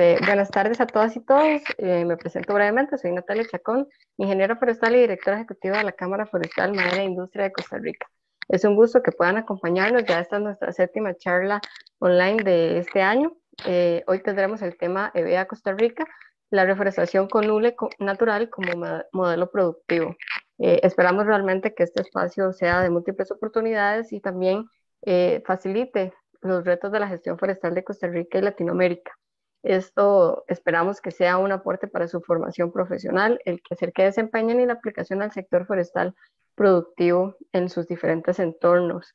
Buenas tardes a todas y todos. Me presento brevemente. Soy Natalia Chacón, ingeniera forestal y directora ejecutiva de la Cámara Forestal, Madera e Industria de Costa Rica. Es un gusto que puedan acompañarnos. Ya esta es nuestra séptima charla online de este año. Hoy tendremos el tema EVEA Costa Rica, la reforestación con hule natural como modelo productivo. Esperamos realmente que este espacio sea de múltiples oportunidades y también facilite los retos de la gestión forestal de Costa Rica y Latinoamérica. Esto esperamos que sea un aporte para su formación profesional, el quehacer que desempeñen y la aplicación al sector forestal productivo en sus diferentes entornos.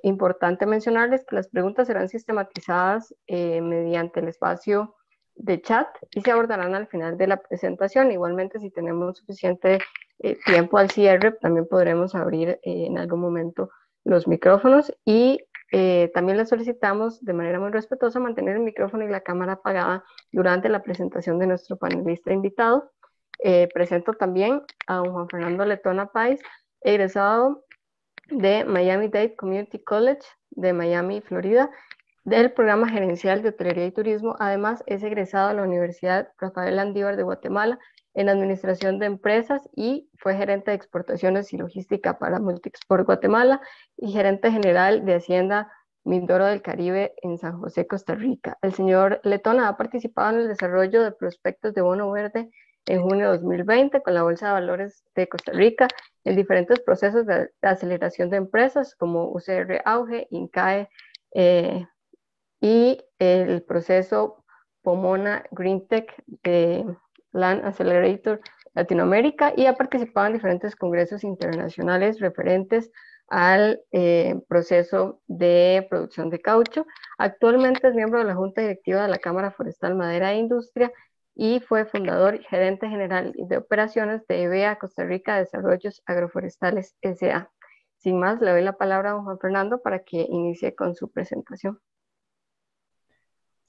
Importante mencionarles que las preguntas serán sistematizadas mediante el espacio de chat y se abordarán al final de la presentación. Igualmente, si tenemos suficiente tiempo al cierre, también podremos abrir en algún momento los micrófonos y también les solicitamos de manera muy respetuosa mantener el micrófono y la cámara apagada durante la presentación de nuestro panelista invitado. Presento también a don Juan Fernando Letona Páez, egresado de Miami-Dade Community College de Miami, Florida, del programa gerencial de hotelería y turismo. Además, es egresado de la Universidad Rafael Landívar de Guatemala en administración de empresas y fue gerente de exportaciones y logística para Multiexport Guatemala y gerente general de Hacienda Mindoro del Caribe en San José, Costa Rica. El señor Letona ha participado en el desarrollo de prospectos de bono verde en junio de 2020 con la Bolsa de Valores de Costa Rica en diferentes procesos de aceleración de empresas como UCR Auge, INCAE y el proceso Pomona Green Tech de Land Accelerator Latinoamérica, y ha participado en diferentes congresos internacionales referentes al proceso de producción de caucho. Actualmente es miembro de la Junta Directiva de la Cámara Forestal, Madera e Industria y fue fundador y gerente general de operaciones de EVEA Costa Rica Desarrollos Agroforestales S.A. Sin más, le doy la palabra a don Juan Fernando para que inicie con su presentación.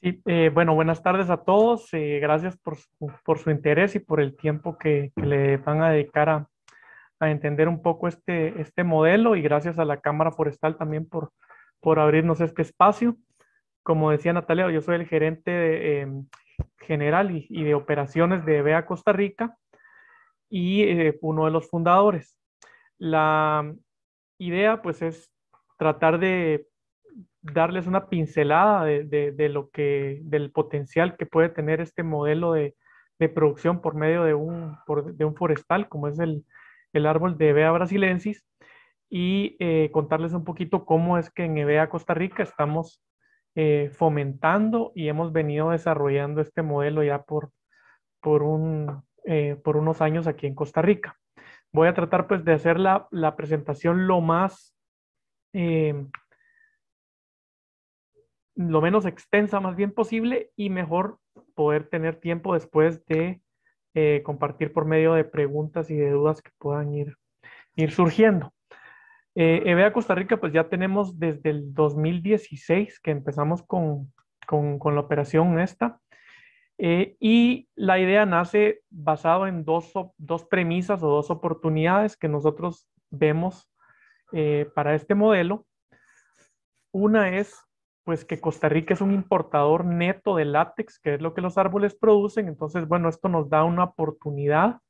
Sí, bueno, buenas tardes a todos. Gracias por su interés y por el tiempo que le van a dedicar a entender un poco este modelo, y gracias a la Cámara Forestal también por abrirnos este espacio. Como decía Natalia, yo soy el gerente general y de operaciones de EVEA Costa Rica y uno de los fundadores. La idea pues es tratar de darles una pincelada de del potencial que puede tener este modelo de producción por medio de un forestal, como es el árbol de Hevea brasilensis, y contarles un poquito cómo es que en Hevea Costa Rica estamos fomentando y hemos venido desarrollando este modelo ya por unos años aquí en Costa Rica. Voy a tratar pues de hacer la presentación eh, lo menos extensa más bien posible, y mejor poder tener tiempo después de compartir por medio de preguntas y de dudas que puedan ir surgiendo. EVEA Costa Rica pues ya tenemos desde el 2016 que empezamos con la operación esta, y la idea nace basado en dos premisas o dos oportunidades que nosotros vemos para este modelo. Una es pues que Costa Rica es un importador neto de látex, que es lo que los árboles producen. Entonces, bueno, esto nos da una oportunidad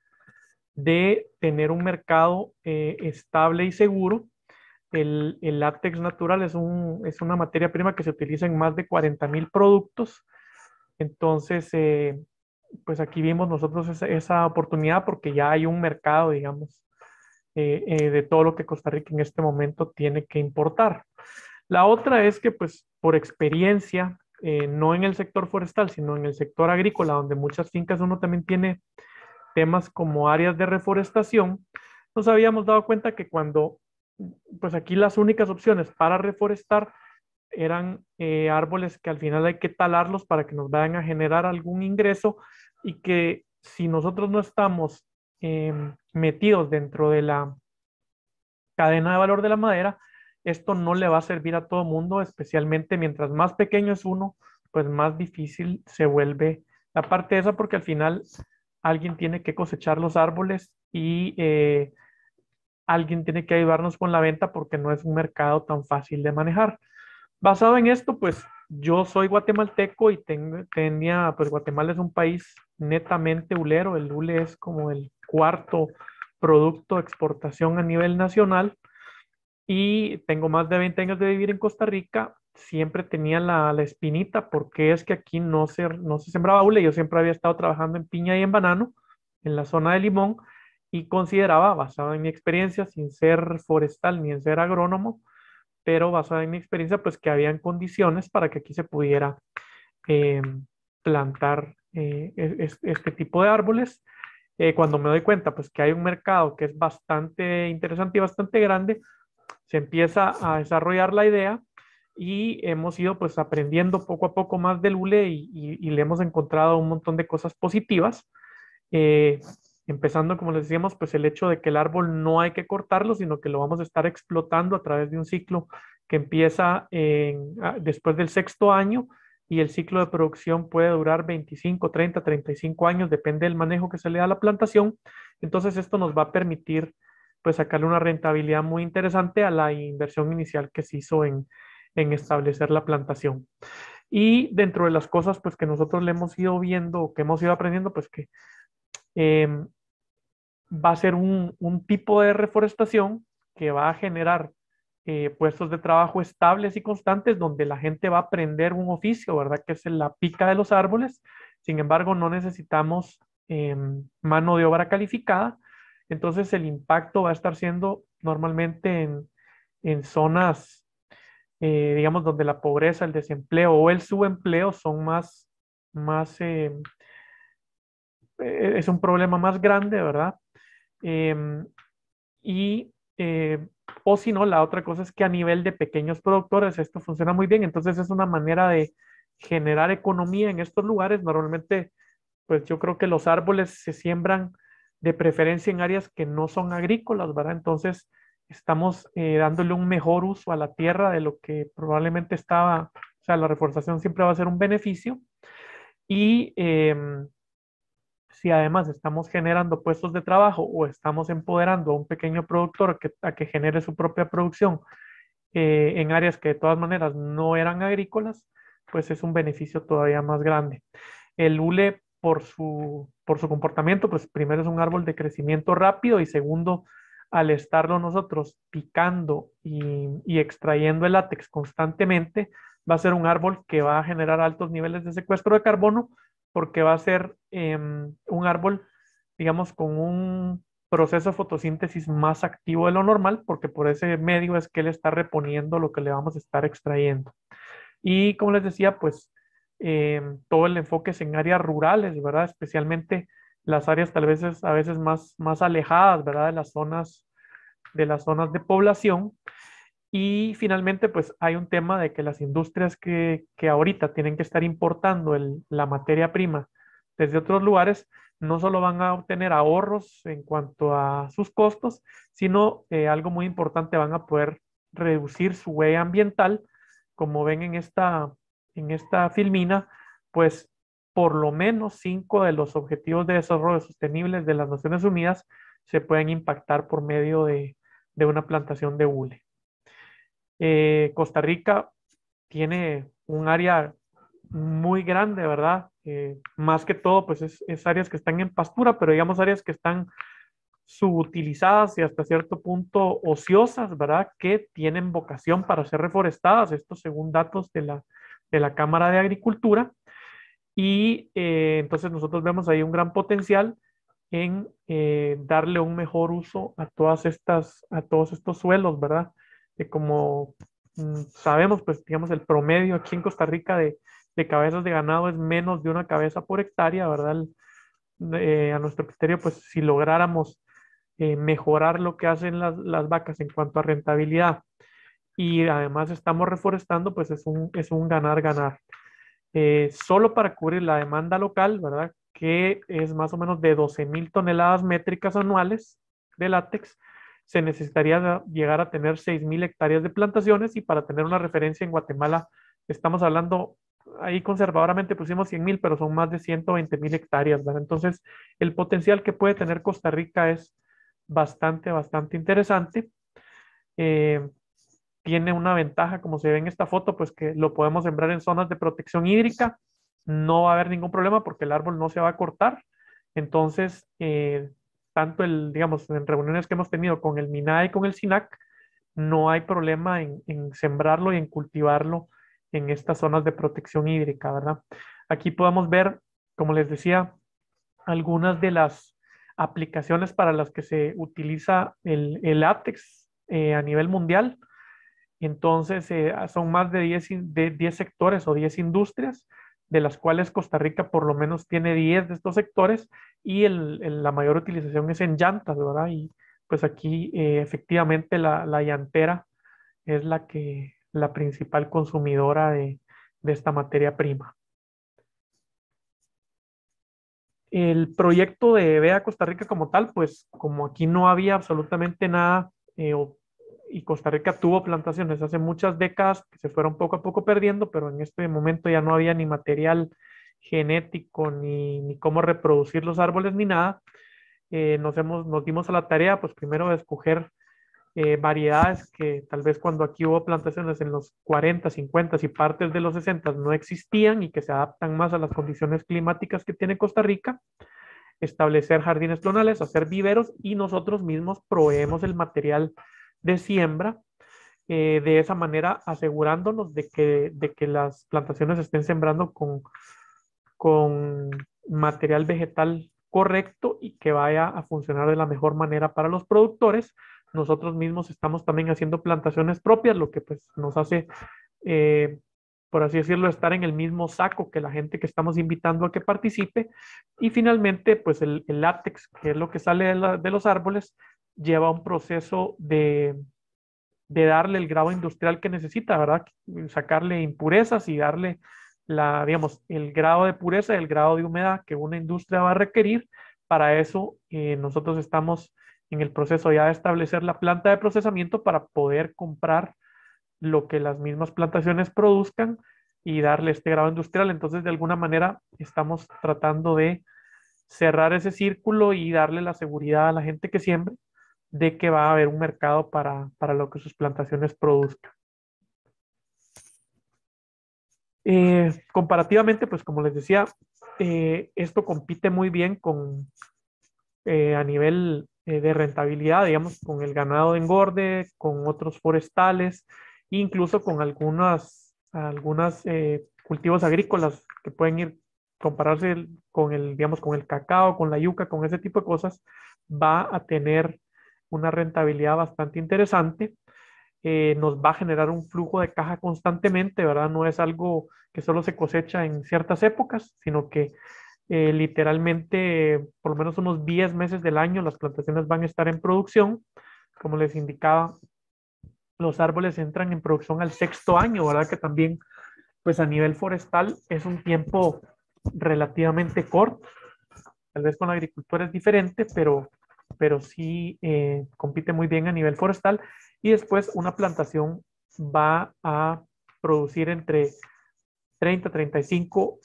de tener un mercado estable y seguro. El látex natural es una materia prima que se utiliza en más de 40,000 productos. Entonces, pues aquí vimos nosotros esa oportunidad porque ya hay un mercado, digamos, de todo lo que Costa Rica en este momento tiene que importar. La otra es que, pues, por experiencia, no en el sector forestal, sino en el sector agrícola, donde muchas fincas uno también tiene temas como áreas de reforestación, nos habíamos dado cuenta que cuando, pues aquí las únicas opciones para reforestar eran árboles que al final hay que talarlos para que nos vayan a generar algún ingreso, y que si nosotros no estamos metidos dentro de la cadena de valor de la madera, esto no le va a servir a todo mundo, especialmente mientras más pequeño es uno, pues más difícil se vuelve la parte esa, porque al final alguien tiene que cosechar los árboles y alguien tiene que ayudarnos con la venta porque no es un mercado tan fácil de manejar. Basado en esto, pues yo soy guatemalteco y pues Guatemala es un país netamente hulero. El hule es como el cuarto producto de exportación a nivel nacional y tengo más de 20 años de vivir en Costa Rica. Siempre tenía la espinita porque es que aquí no se sembraba hule. Yo siempre había estado trabajando en piña y en banano en la zona de Limón y consideraba, basado en mi experiencia, sin ser forestal ni en ser agrónomo, pero basada en mi experiencia, pues que habían condiciones para que aquí se pudiera eh, plantar este tipo de árboles. Cuando me doy cuenta, pues que hay un mercado que es bastante interesante y bastante grande, se empieza a desarrollar la idea y hemos ido pues aprendiendo poco a poco más del hule y le hemos encontrado un montón de cosas positivas. Eh, Empezando, como les decíamos, pues el hecho de que el árbol no hay que cortarlo, sino que lo vamos a estar explotando a través de un ciclo que empieza después del sexto año y el ciclo de producción puede durar 25, 30, 35 años, depende del manejo que se le da a la plantación. Entonces esto nos va a permitir pues sacarle una rentabilidad muy interesante a la inversión inicial que se hizo en establecer la plantación. Y dentro de las cosas pues que nosotros le hemos ido viendo, que hemos ido aprendiendo, pues que eh, va a ser un tipo de reforestación que va a generar puestos de trabajo estables y constantes donde la gente va a aprender un oficio, ¿verdad? Que es la pica de los árboles. Sin embargo, no necesitamos mano de obra calificada. Entonces, el impacto va a estar siendo normalmente en zonas, digamos, donde la pobreza, el desempleo o el subempleo son es un problema más grande, ¿verdad? Em, y, o si no, la otra cosa es que a nivel de pequeños productores esto funciona muy bien. Entonces es una manera de generar economía en estos lugares. Normalmente, pues yo creo que los árboles se siembran de preferencia en áreas que no son agrícolas, ¿verdad? Entonces estamos dándole un mejor uso a la tierra de lo que probablemente estaba, o sea, la reforestación siempre va a ser un beneficio. Y si además estamos generando puestos de trabajo o estamos empoderando a un pequeño productor a que genere su propia producción en áreas que de todas maneras no eran agrícolas, pues es un beneficio todavía más grande. El hule, por su comportamiento, pues primero es un árbol de crecimiento rápido y segundo, al estarlo nosotros picando y extrayendo el látex constantemente, va a ser un árbol que va a generar altos niveles de secuestro de carbono porque va a ser un árbol, digamos, con un proceso de fotosíntesis más activo de lo normal, porque por ese medio es que él está reponiendo lo que le vamos a estar extrayendo. Y como les decía, pues todo el enfoque es en áreas rurales, ¿verdad? Especialmente las áreas tal vez a veces más alejadas, ¿verdad? De las zonas de población. Y finalmente, pues hay un tema de que las industrias que ahorita tienen que estar importando la materia prima desde otros lugares, no solo van a obtener ahorros en cuanto a sus costos, sino algo muy importante, van a poder reducir su huella ambiental. Como ven en esta filmina, pues por lo menos 5 de los objetivos de desarrollo sostenibles de las Naciones Unidas se pueden impactar por medio de una plantación de hule. Costa Rica tiene un área muy grande, ¿verdad? Más que todo, pues es áreas que están en pastura, pero digamos áreas que están subutilizadas y hasta cierto punto ociosas, ¿verdad? Que tienen vocación para ser reforestadas, esto según datos de la Cámara de Agricultura. Y entonces nosotros vemos ahí un gran potencial en darle un mejor uso a todos estos suelos, ¿verdad? Como sabemos, pues digamos, el promedio aquí en Costa Rica de cabezas de ganado es menos de una cabeza por hectárea, ¿verdad? A nuestro criterio, pues si lográramos mejorar lo que hacen las vacas en cuanto a rentabilidad y además estamos reforestando, pues es un ganar-ganar. Solo para cubrir la demanda local, ¿verdad? Que es más o menos de 12,000 toneladas métricas anuales de látex, se necesitaría llegar a tener 6,000 hectáreas de plantaciones y para tener una referencia en Guatemala, estamos hablando, ahí conservadoramente pusimos 100,000, pero son más de 120,000 hectáreas, ¿verdad? Entonces, el potencial que puede tener Costa Rica es bastante, bastante interesante. Eh, tiene una ventaja, como se ve en esta foto, pues que lo podemos sembrar en zonas de protección hídrica, no va a haber ningún problema porque el árbol no se va a cortar. Entonces, tanto digamos, en reuniones que hemos tenido con el MINAE y con el SINAC, no hay problema en sembrarlo y en cultivarlo en estas zonas de protección hídrica, ¿verdad? Aquí podemos ver, como les decía, algunas de las aplicaciones para las que se utiliza el látex a nivel mundial. Entonces, son más de 10 sectores o 10 industrias, de las cuales Costa Rica por lo menos tiene 10 de estos sectores y la mayor utilización es en llantas, ¿verdad? Y pues aquí efectivamente la llantera es la principal consumidora de esta materia prima. El proyecto de Vea Costa Rica como tal, pues como aquí no había absolutamente nada y Costa Rica tuvo plantaciones hace muchas décadas que se fueron poco a poco perdiendo, pero en este momento ya no había ni material genético ni cómo reproducir los árboles ni nada. Nos dimos a la tarea, pues primero de escoger variedades que tal vez cuando aquí hubo plantaciones en los 40, 50 y partes de los 60 no existían y que se adaptan más a las condiciones climáticas que tiene Costa Rica, establecer jardines clonales, hacer viveros y nosotros mismos proveemos el material de siembra, de esa manera asegurándonos de que las plantaciones estén sembrando con material vegetal correcto y que vaya a funcionar de la mejor manera para los productores. Nosotros mismos estamos también haciendo plantaciones propias, lo que pues nos hace, eh, por así decirlo, estar en el mismo saco que la gente que estamos invitando a que participe. Y finalmente, pues el látex, que es lo que sale de los árboles, lleva un proceso de darle el grado industrial que necesita, ¿verdad? Sacarle impurezas y darle digamos, el grado de pureza y el grado de humedad que una industria va a requerir. Para eso, nosotros estamos en el proceso ya de establecer la planta de procesamiento para poder comprar lo que las mismas plantaciones produzcan y darle este grado industrial. Entonces, de alguna manera, estamos tratando de cerrar ese círculo y darle la seguridad a la gente que siembre de que va a haber un mercado para lo que sus plantaciones produzcan. Comparativamente, pues como les decía, esto compite muy bien a nivel de rentabilidad, digamos, con el ganado de engorde, con otros forestales, incluso con algunas cultivos agrícolas que pueden compararse digamos, con el cacao, con la yuca, con ese tipo de cosas, va a tener una rentabilidad bastante interesante. Nos va a generar un flujo de caja constantemente, ¿verdad? No es algo que solo se cosecha en ciertas épocas, sino que literalmente por lo menos unos 10 meses del año las plantaciones van a estar en producción. Como les indicaba, los árboles entran en producción al sexto año, ¿verdad? Que también, pues a nivel forestal es un tiempo relativamente corto. Tal vez con la agricultura es diferente, pero sí compite muy bien a nivel forestal. Y después una plantación va a producir entre 30, 35,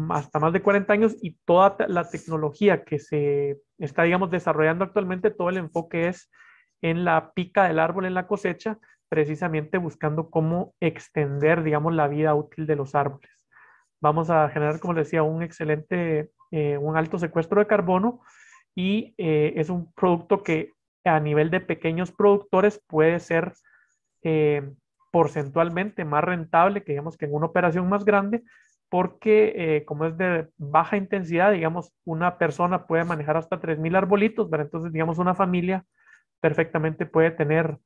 hasta más de 40 años y toda la tecnología que se está, digamos, desarrollando actualmente, todo el enfoque es en la pica del árbol en la cosecha, precisamente buscando cómo extender, digamos, la vida útil de los árboles. Vamos a generar, como les decía, un alto secuestro de carbono y es un producto que a nivel de pequeños productores puede ser eh, porcentualmente más rentable que digamos que en una operación más grande, porque como es de baja intensidad, digamos, una persona puede manejar hasta 3.000 arbolitos, ¿verdad? Entonces, digamos, una familia perfectamente puede tener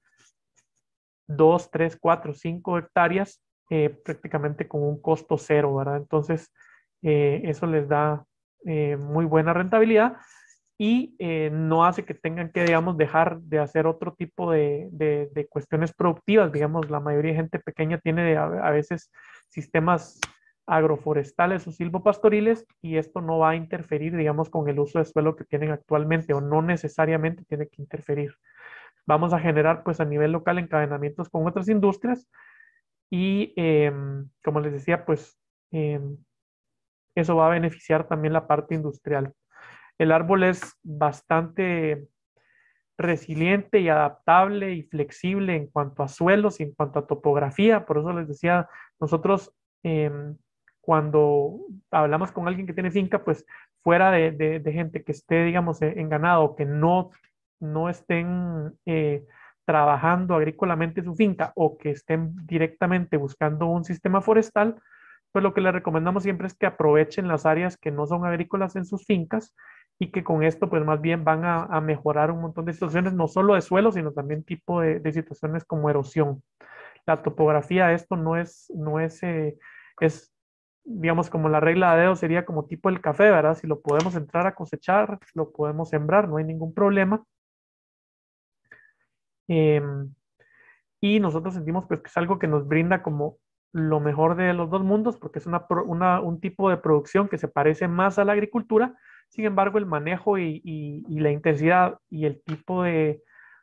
2, 3, 4, 5 hectáreas prácticamente con un costo cero, ¿verdad? Entonces, eso les da muy buena rentabilidad y no hace que tengan que, digamos, dejar de hacer otro tipo de cuestiones productivas. Digamos, la mayoría de gente pequeña tiene a veces sistemas agroforestales o silvopastoriles y esto no va a interferir, digamos, con el uso de suelo que tienen actualmente o no necesariamente tiene que interferir. Vamos a generar, pues, a nivel local encadenamientos con otras industrias y, como les decía, pues, eso va a beneficiar también la parte industrial. El árbol es bastante resiliente y adaptable y flexible en cuanto a suelos y en cuanto a topografía. Por eso les decía, nosotros cuando hablamos con alguien que tiene finca, pues fuera de gente que esté, digamos, en ganado, que no estén trabajando agrícolamente su finca o que estén directamente buscando un sistema forestal, pues lo que les recomendamos siempre es que aprovechen las áreas que no son agrícolas en sus fincas y que con esto pues más bien van a mejorar un montón de situaciones, no solo de suelo, sino también tipo de situaciones como erosión. La topografía de esto es, digamos, como la regla de dedo sería como tipo el café, ¿verdad? Si lo podemos entrar a cosechar, lo podemos sembrar, no hay ningún problema. Em, y nosotros sentimos pues que es algo que nos brinda como lo mejor de los dos mundos, porque es un tipo de producción que se parece más a la agricultura. Sin embargo, el manejo y la intensidad y el tipo de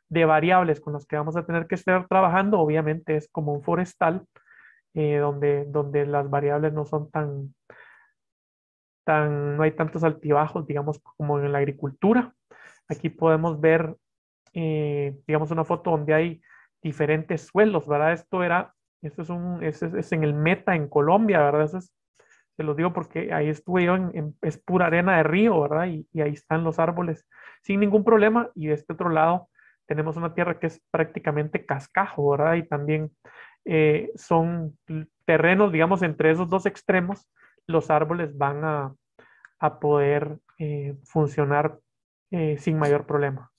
variables con las que vamos a tener que estar trabajando, obviamente es como un forestal, donde las variables no son no hay tantos altibajos, digamos, como en la agricultura. Aquí podemos ver, digamos, una foto donde hay diferentes suelos, ¿verdad? Es en el Meta, en Colombia, ¿verdad? Se los digo porque ahí estuve yo, es pura arena de río, ¿verdad? Y ahí están los árboles sin ningún problema. Y de este otro lado tenemos una tierra que es prácticamente cascajo, ¿verdad? Y también son terrenos, digamos, entre esos dos extremos, los árboles van a poder funcionar sin mayor problema.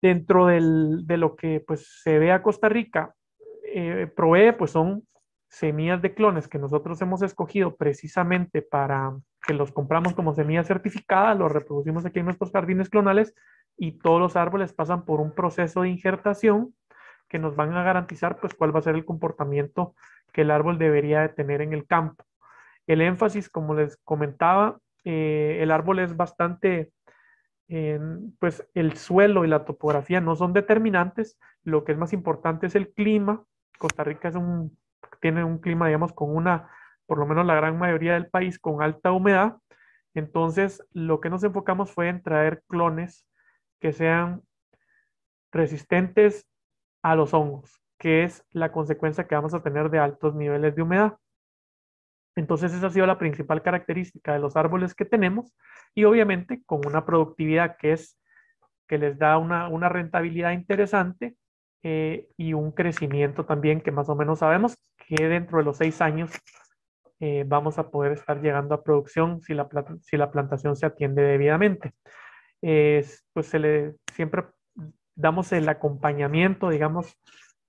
Dentro de lo que pues se ve a Costa Rica, provee pues son semillas de clones que nosotros hemos escogido precisamente para que los compramos como semillas certificadas, los reproducimos aquí en nuestros jardines clonales y todos los árboles pasan por un proceso de injertación que nos van a garantizar pues cuál va a ser el comportamiento que el árbol debería de tener en el campo. El énfasis, como les comentaba, el árbol es bastante pues el suelo y la topografía no son determinantes, lo que es más importante es el clima. Costa Rica tiene un clima, digamos, por lo menos la gran mayoría del país, con alta humedad. Entonces, lo que nos enfocamos fue en traer clones que sean resistentes a los hongos, que es la consecuencia que vamos a tener de altos niveles de humedad. Entonces esa ha sido la principal característica de los árboles que tenemos y obviamente con una productividad que les da una rentabilidad interesante y un crecimiento también que más o menos sabemos que dentro de los 6 años vamos a poder estar llegando a producción si la plantación se atiende debidamente. Pues siempre damos el acompañamiento, digamos,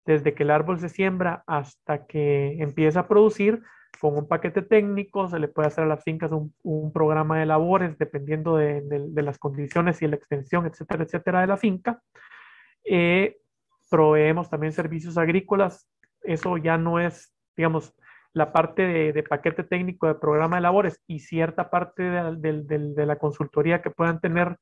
desde que el árbol se siembra hasta que empieza a producir con un paquete técnico. Se le puede hacer a las fincas un programa de labores dependiendo de las condiciones y la extensión, etcétera, etcétera, de la finca. Eh, Proveemos también servicios agrícolas. Eso ya no es, digamos, la parte de paquete técnico de programa de labores y cierta parte de la consultoría que puedan tener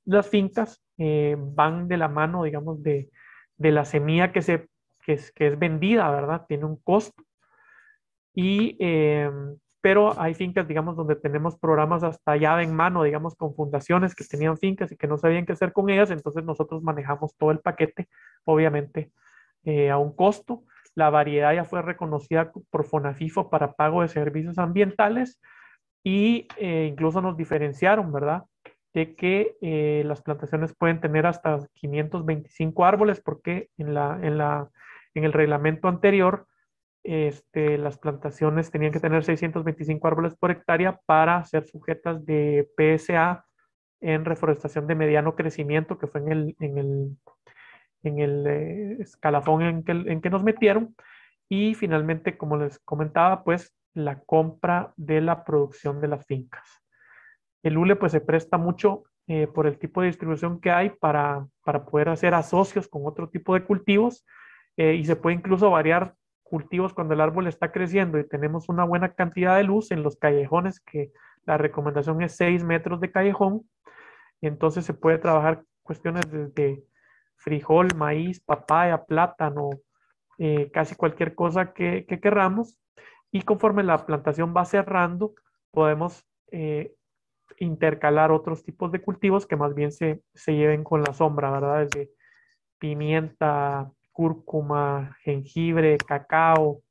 las fincas van de la mano, digamos, de la semilla que es vendida, ¿verdad? Tiene un costo. Pero hay fincas, digamos, donde tenemos programas hasta llave en mano, digamos, con fundaciones que tenían fincas y que no sabían qué hacer con ellas, entonces nosotros manejamos todo el paquete, obviamente, a un costo. La variedad ya fue reconocida por FONAFIFO para pago de servicios ambientales y incluso nos diferenciaron, ¿verdad? De que las plantaciones pueden tener hasta 525 árboles porque en el reglamento anterior las plantaciones tenían que tener 625 árboles por hectárea para ser sujetas de PSA en reforestación de mediano crecimiento, que fue en el escalafón en que nos metieron. Y finalmente, como les comentaba, pues la compra de la producción de las fincas. El ULE pues se presta mucho por el tipo de distribución que hay para poder hacer asocios con otro tipo de cultivos y se puede incluso variar cultivos cuando el árbol está creciendo y tenemos una buena cantidad de luz en los callejones, que la recomendación es 6 metros de callejón. Entonces se puede trabajar cuestiones desde frijol, maíz, papaya, plátano, casi cualquier cosa que querramos. Y conforme la plantación va cerrando, podemos intercalar otros tipos de cultivos que más bien se lleven con la sombra, ¿verdad? Desde pimienta, cúrcuma, jengibre, cacao,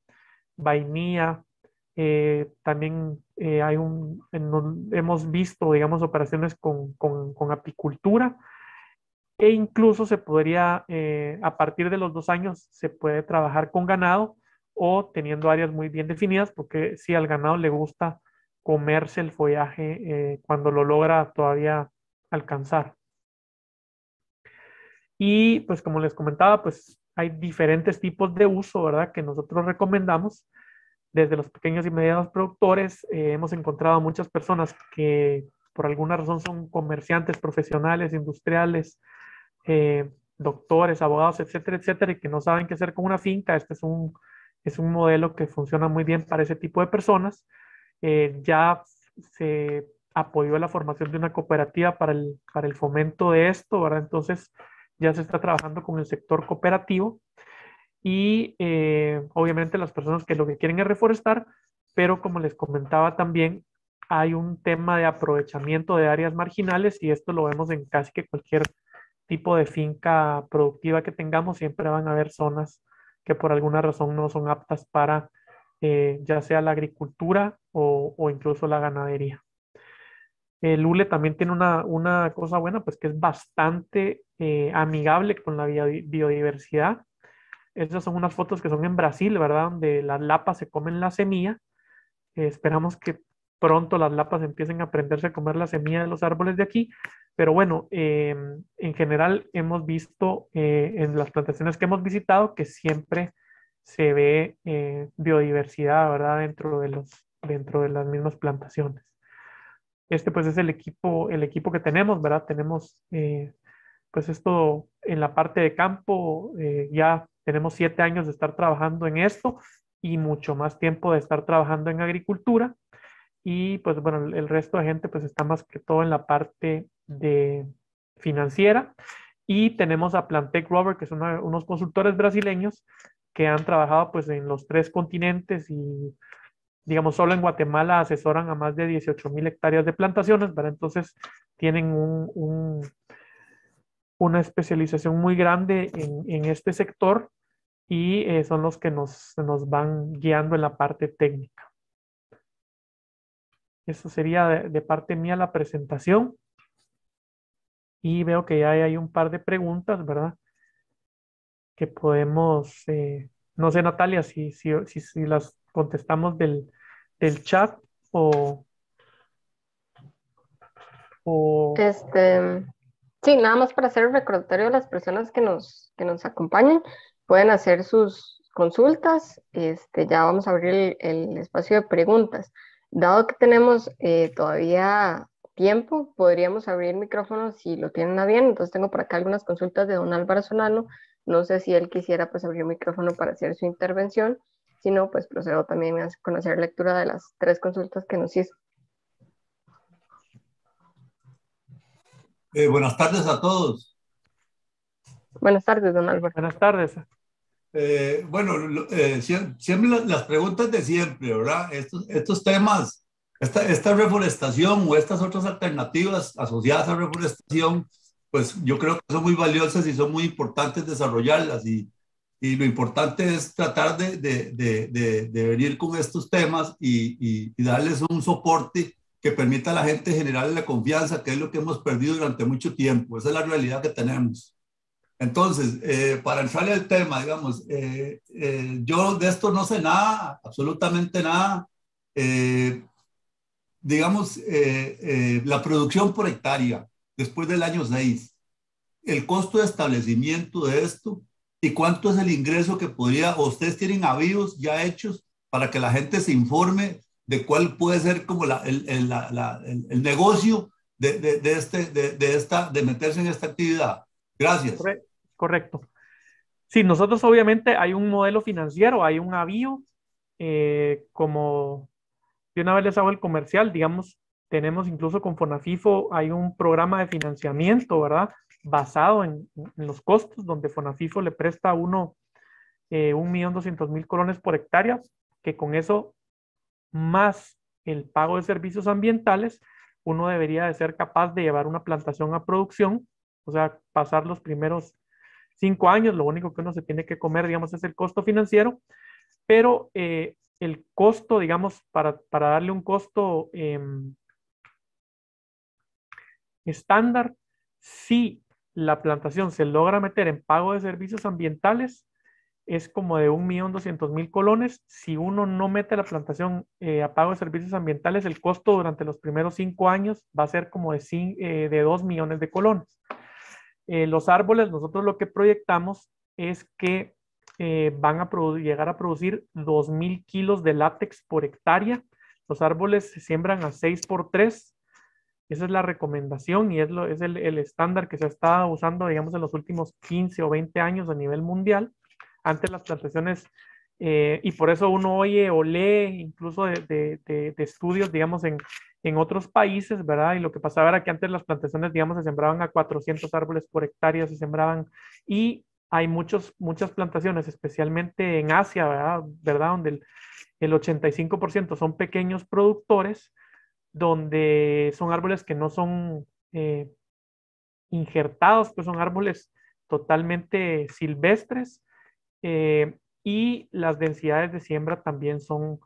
vainilla. También hemos visto, digamos, operaciones con apicultura, e incluso se podría, a partir de los 2 años, se puede trabajar con ganado o teniendo áreas muy bien definidas, porque si al ganado le gusta comerse el follaje cuando lo logra todavía alcanzar. Y pues como les comentaba, pues hay diferentes tipos de uso, ¿verdad? Que nosotros recomendamos. Desde los pequeños y medianos productores, hemos encontrado muchas personas que por alguna razón son comerciantes, profesionales, industriales, doctores, abogados, etcétera, etcétera, y que no saben qué hacer con una finca. Este es un modelo que funciona muy bien para ese tipo de personas. Ya se apoyó la formación de una cooperativa para el fomento de esto, ¿verdad? Entonces ya se está trabajando con el sector cooperativo y obviamente las personas que lo que quieren es reforestar, pero como les comentaba también, hay un tema de aprovechamiento de áreas marginales y esto lo vemos en casi que cualquier tipo de finca productiva que tengamos, siempre van a haber zonas que por alguna razón no son aptas para ya sea la agricultura o incluso la ganadería. El hule también tiene una cosa buena, pues que es bastante amigable con la biodiversidad. Estas son unas fotos que son en Brasil, ¿verdad? Donde las lapas se comen la semilla. Esperamos que pronto las lapas empiecen a aprenderse a comer la semilla de los árboles de aquí. Pero bueno, en general hemos visto en las plantaciones que hemos visitado que siempre se ve biodiversidad, ¿verdad? Dentro de las mismas plantaciones. Este pues es el equipo que tenemos, ¿verdad? Tenemos pues esto en la parte de campo, ya tenemos 7 años de estar trabajando en esto y mucho más tiempo de estar trabajando en agricultura. Y pues bueno, el resto de gente pues está más que todo en la parte de financiera. Y tenemos a Plantec Rover, que son unos consultores brasileños que han trabajado pues en los 3 continentes y digamos solo en Guatemala asesoran a más de 18,000 hectáreas de plantaciones, ¿verdad? Entonces tienen una especialización muy grande en este sector y son los que nos van guiando en la parte técnica. Eso sería de parte mía la presentación. Y veo que ya hay un par de preguntas, ¿verdad? Que podemos, no sé, Natalia, si las contestamos del chat o, o... Este, sí, nada más para hacer el recordatorio de las personas que nos acompañan, pueden hacer sus consultas. Ya vamos a abrir el espacio de preguntas. Dado que tenemos todavía tiempo, podríamos abrir el micrófono si lo tienen a bien. Entonces tengo por acá algunas consultas de don Álvaro Solano. No sé si él quisiera pues abrir el micrófono para hacer su intervención. Si no, pues procedo también a conocer lectura de las 3 consultas que nos hizo. Buenas tardes a todos. Buenas tardes, don Álvaro. Buenas tardes. Bueno, siempre las preguntas de siempre, ¿verdad? Estos temas, esta reforestación o estas otras alternativas asociadas a reforestación, pues yo creo que son muy valiosas y son muy importantes desarrollarlas y lo importante es tratar de venir con estos temas y darles un soporte que permita a la gente generarle la confianza, que es lo que hemos perdido durante mucho tiempo. Esa es la realidad que tenemos. Entonces, para entrarle al tema, digamos, yo de esto no sé nada, absolutamente nada. Digamos, la producción por hectárea después del año 6, el costo de establecimiento de esto y cuánto es el ingreso que podría, o ustedes tienen avíos ya hechos para que la gente se informe de cuál puede ser como el negocio de meterse en esta actividad. Gracias. Correcto. Sí, nosotros obviamente hay un modelo financiero, hay un avío, como de una vez les hago el comercial, digamos, tenemos incluso con Fonafifo, hay un programa de financiamiento, ¿verdad? Basado en los costos, donde Fonafifo le presta a uno 1.200.000 colones por hectárea, que con eso, más el pago de servicios ambientales, uno debería de ser capaz de llevar una plantación a producción, o sea, pasar los primeros 5 años, lo único que uno se tiene que comer, digamos, es el costo financiero, pero el costo, digamos, para darle un costo estándar, si la plantación se logra meter en pago de servicios ambientales, es como de 1.200.000 colones. Si uno no mete la plantación a pago de servicios ambientales, el costo durante los primeros 5 años va a ser como de 2 millones de colones. Los árboles, nosotros lo que proyectamos es que van a llegar a producir 2.000 kilos de látex por hectárea. Los árboles se siembran a 6x3. Esa es la recomendación y es el estándar que se ha estado usando, digamos, en los últimos 15 o 20 años a nivel mundial. Antes las plantaciones, y por eso uno oye o lee incluso de estudios, digamos, en otros países, ¿verdad? Y lo que pasaba era que antes las plantaciones, digamos, se sembraban a 400 árboles por hectárea, se sembraban, y hay muchas plantaciones, especialmente en Asia, ¿verdad? Donde el 85% son pequeños productores, donde son árboles que no son injertados, pues son árboles totalmente silvestres, y las densidades de siembra también son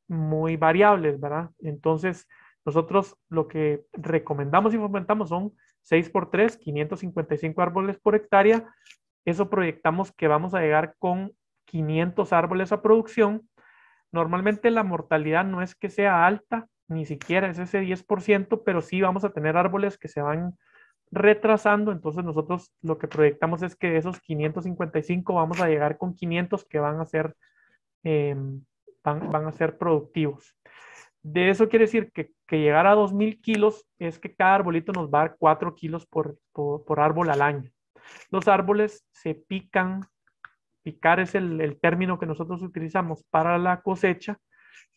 muy variables, ¿verdad? Entonces, nosotros lo que recomendamos y fomentamos son 6x3, 555 árboles por hectárea. Eso proyectamos que vamos a llegar con 500 árboles a producción. Normalmente la mortalidad no es que sea alta, ni siquiera es ese 10%, pero sí vamos a tener árboles que se van retrasando. Entonces nosotros lo que proyectamos es que de esos 555 vamos a llegar con 500 que van a ser, van a ser productivos. De eso quiere decir que llegar a 2.000 kilos es que cada arbolito nos va a dar 4 kilos por árbol al año. Los árboles se pican. Picar es el término que nosotros utilizamos para la cosecha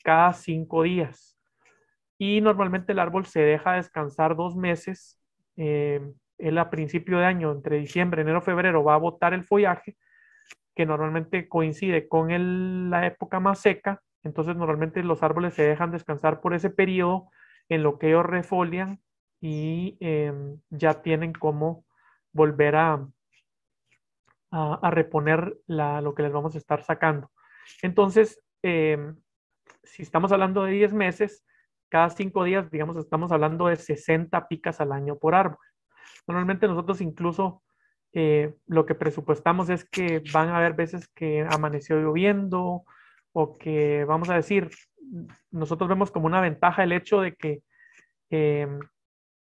cada 5 días. Y normalmente el árbol se deja descansar 2 meses. Él a principio de año, entre diciembre, enero, febrero, va a botar el follaje, que normalmente coincide con la época más seca. Entonces normalmente los árboles se dejan descansar por ese periodo en lo que ellos refolian y ya tienen como volver a reponer lo que les vamos a estar sacando. Entonces, si estamos hablando de 10 meses, cada 5 días, digamos, estamos hablando de 60 picas al año por árbol. Normalmente nosotros incluso lo que presupuestamos es que van a haber veces que amaneció lloviendo o que, vamos a decir, nosotros vemos como una ventaja el hecho de que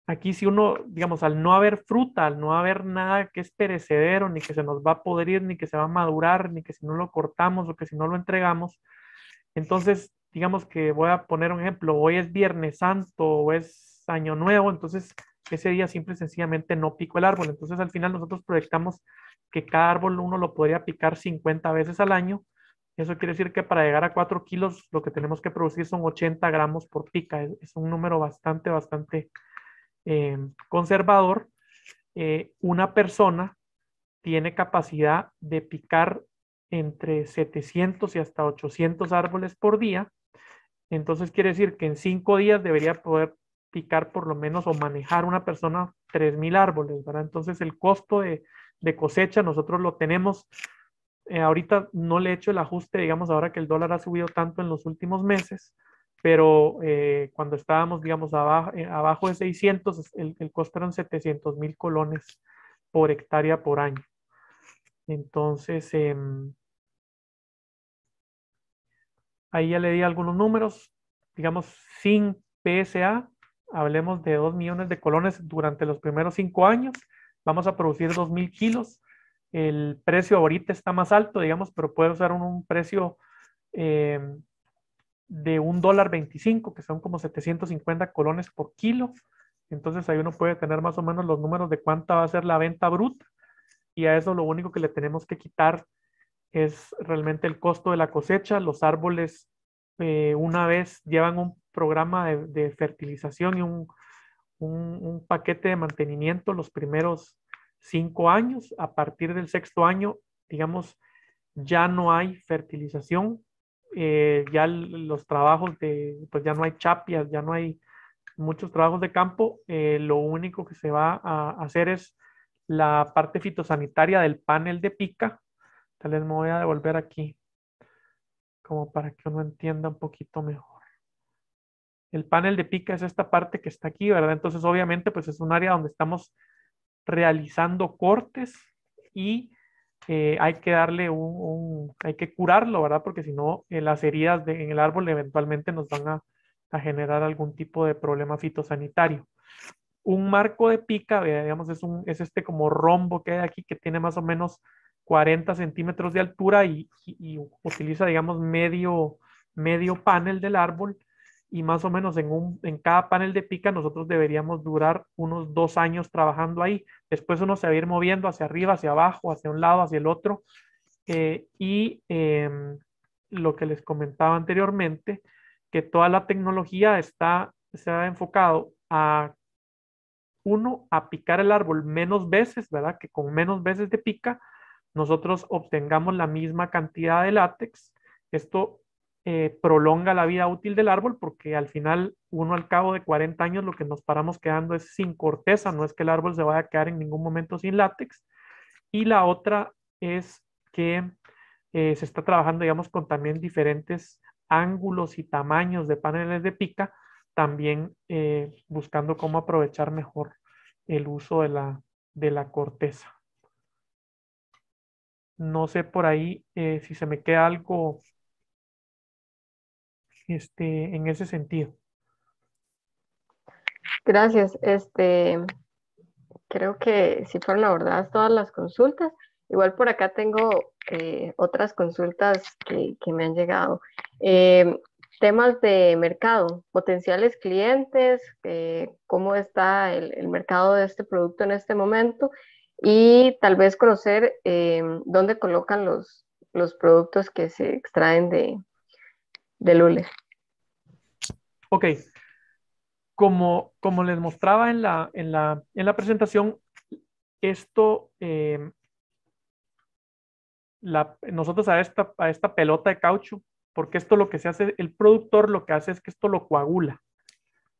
aquí si uno, digamos, al no haber fruta, al no haber nada que es perecedero, ni que se nos va a podrir, ni que se va a madurar, ni que si no lo cortamos o que si no lo entregamos, entonces, digamos que voy a poner un ejemplo, hoy es Viernes Santo o es Año Nuevo, entonces ese día simple y sencillamente no pico el árbol. Entonces al final nosotros proyectamos que cada árbol uno lo podría picar 50 veces al año. Eso quiere decir que para llegar a 4 kilos lo que tenemos que producir son 80 gramos por pica. Es un número bastante conservador. Una persona tiene capacidad de picar entre 700 y hasta 800 árboles por día. Entonces quiere decir que en 5 días debería poder picar por lo menos o manejar una persona 3.000 árboles, ¿verdad? Entonces el costo de cosecha nosotros lo tenemos. Ahorita no le he hecho el ajuste, digamos, ahora que el dólar ha subido tanto en los últimos meses, pero cuando estábamos, digamos, abajo de 600, el costo eran 700.000 colones por hectárea por año. Entonces, ahí ya le di algunos números, digamos, sin PSA, hablemos de 2 millones de colones durante los primeros 5 años, vamos a producir 2.000 kilos. El precio ahorita está más alto, digamos, pero puede usar un precio de $1.25, que son como 750 colones por kilo. Entonces ahí uno puede tener más o menos los números de cuánta va a ser la venta bruta, y a eso lo único que le tenemos que quitar es realmente el costo de la cosecha. Los árboles una vez llevan un programa de fertilización y un paquete de mantenimiento los primeros 5 años. A partir del 6.º año, digamos, ya no hay fertilización, ya los trabajos pues ya no hay chapias, ya no hay muchos trabajos de campo, lo único que se va a hacer es la parte fitosanitaria del panel de pica. Tal vez me voy a devolver aquí, como para que uno entienda un poquito mejor. El panel de pica es esta parte que está aquí, ¿verdad? Entonces, obviamente, pues es un área donde estamos realizando cortes y hay que darle hay que curarlo, ¿verdad? Porque si no, las heridas en el árbol eventualmente nos van a generar algún tipo de problema fitosanitario. Un marco de pica, digamos, es este como rombo que hay aquí que tiene más o menos 40 centímetros de altura y utiliza, digamos, medio panel del árbol y más o menos en cada panel de pica nosotros deberíamos durar unos 2 años trabajando ahí. Después uno se va a ir moviendo hacia arriba, hacia abajo, hacia un lado, hacia el otro. Lo que les comentaba anteriormente, que toda la tecnología se ha enfocado a picar el árbol menos veces, ¿verdad? Que con menos veces de pica nosotros obtengamos la misma cantidad de látex. Esto prolonga la vida útil del árbol porque al final uno al cabo de 40 años lo que nos paramos quedando es sin corteza, no es que el árbol se vaya a quedar en ningún momento sin látex. Y la otra es que se está trabajando, digamos, con también diferentes ángulos y tamaños de paneles de pica, también buscando cómo aprovechar mejor el uso de la corteza. No sé por ahí si se me queda algo en ese sentido. Gracias. Creo que si fueron abordadas todas las consultas. Igual por acá tengo otras consultas que me han llegado. Temas de mercado, potenciales clientes, cómo está el mercado de este producto en este momento y tal vez conocer dónde colocan los productos que se extraen del hule. Ok, como les mostraba en la presentación, esto, nosotros a esta pelota de caucho, porque esto lo que se hace, el productor lo que hace es que esto lo coagula.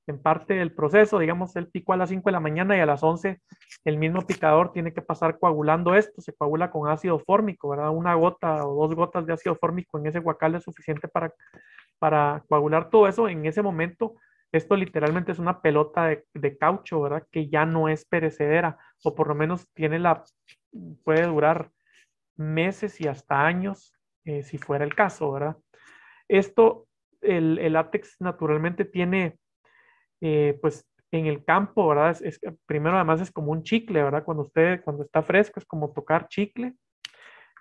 En parte del proceso, digamos, él picó a las 5 de la mañana y a las 11 el mismo picador tiene que pasar coagulando esto, se coagula con ácido fórmico, ¿verdad? Una gota o 2 gotas de ácido fórmico en ese guacal es suficiente para coagular todo eso. En ese momento, esto literalmente es una pelota de caucho, ¿verdad? Que ya no es perecedera, o por lo menos puede durar meses y hasta años, si fuera el caso, ¿verdad? Esto, el látex naturalmente tiene, pues en el campo, ¿verdad? Primero además es como un chicle, ¿verdad? Cuando está fresco es como tocar chicle,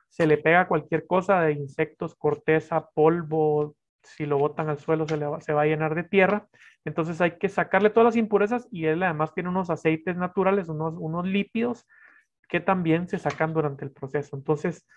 se le pega cualquier cosa de insectos, corteza, polvo, si lo botan al suelo se va a llenar de tierra, entonces hay que sacarle todas las impurezas y él además tiene unos aceites naturales, unos lípidos que también se sacan durante el proceso. Entonces,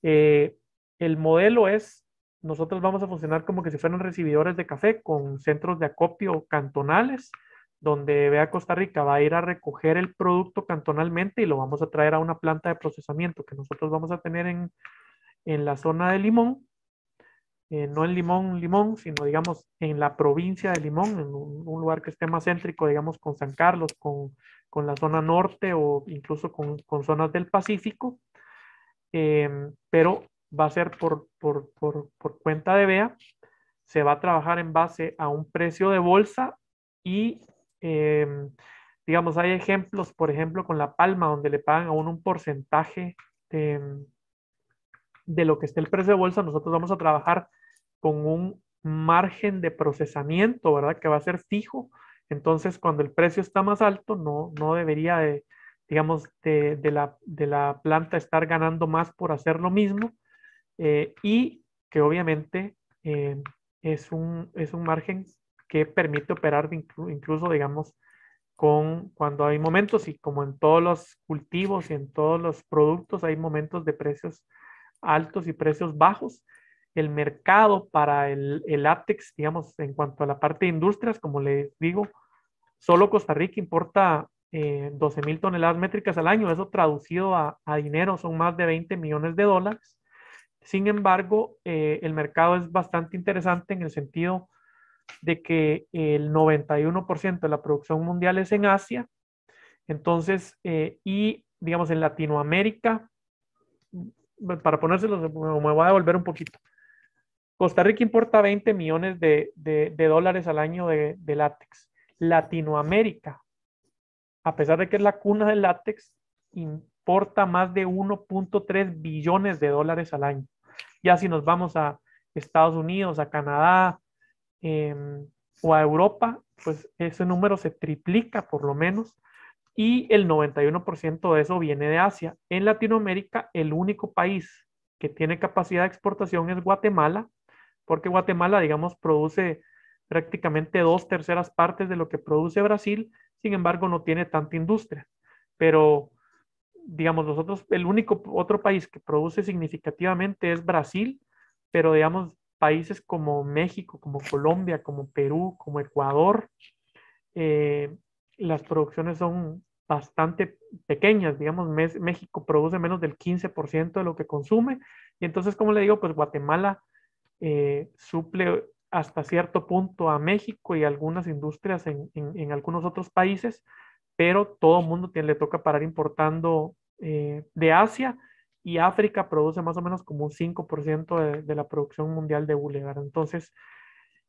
el modelo es, nosotros vamos a funcionar como que si fueran recibidores de café con centros de acopio cantonales, donde Vea Costa Rica va a ir a recoger el producto cantonalmente y lo vamos a traer a una planta de procesamiento que nosotros vamos a tener en la zona de Limón, no en Limón, sino digamos en la provincia de Limón, en un lugar que esté más céntrico, digamos con San Carlos, con la zona norte o incluso con zonas del Pacífico, pero va a ser por cuenta de Vea, se va a trabajar en base a un precio de bolsa y digamos, hay ejemplos, por ejemplo, con la palma, donde le pagan a uno un porcentaje de lo que esté el precio de bolsa. Nosotros vamos a trabajar con un margen de procesamiento, ¿verdad? Que va a ser fijo. Entonces, cuando el precio está más alto, no debería digamos, de la planta estar ganando más por hacer lo mismo. Y que obviamente es un margen que permite operar incluso, digamos, cuando hay momentos, y como en todos los cultivos y en todos los productos, hay momentos de precios altos y precios bajos. El mercado para el látex, digamos, en cuanto a la parte de industrias, como les digo, solo Costa Rica importa 12,000 toneladas métricas al año. Eso traducido a dinero son más de 20 millones de dólares. Sin embargo, el mercado es bastante interesante en el sentido de que el 91% de la producción mundial es en Asia. Entonces, y digamos en Latinoamérica, para ponérselos, me voy a devolver un poquito. Costa Rica importa 20 millones de dólares al año de látex. Latinoamérica, a pesar de que es la cuna del látex, importa más de 1.3 billones de dólares al año. Ya si nos vamos a Estados Unidos, a Canadá eh, o a Europa, pues ese número se triplica por lo menos y el 91% de eso viene de Asia. En Latinoamérica, el único país que tiene capacidad de exportación es Guatemala, porque Guatemala, digamos, produce prácticamente 2/3 de lo que produce Brasil, sin embargo, no tiene tanta industria. Pero, digamos, nosotros, el único otro país que produce significativamente es Brasil, pero, digamos, países como México, como Colombia, como Perú, como Ecuador, eh, las producciones son bastante pequeñas, digamos, México produce menos del 15% de lo que consume, y entonces, como le digo, pues Guatemala suple hasta cierto punto a México y algunas industrias en algunos otros países, pero todo el mundo le toca parar importando de Asia, y África produce más o menos como un 5% de la producción mundial de hule, ¿verdad? Entonces,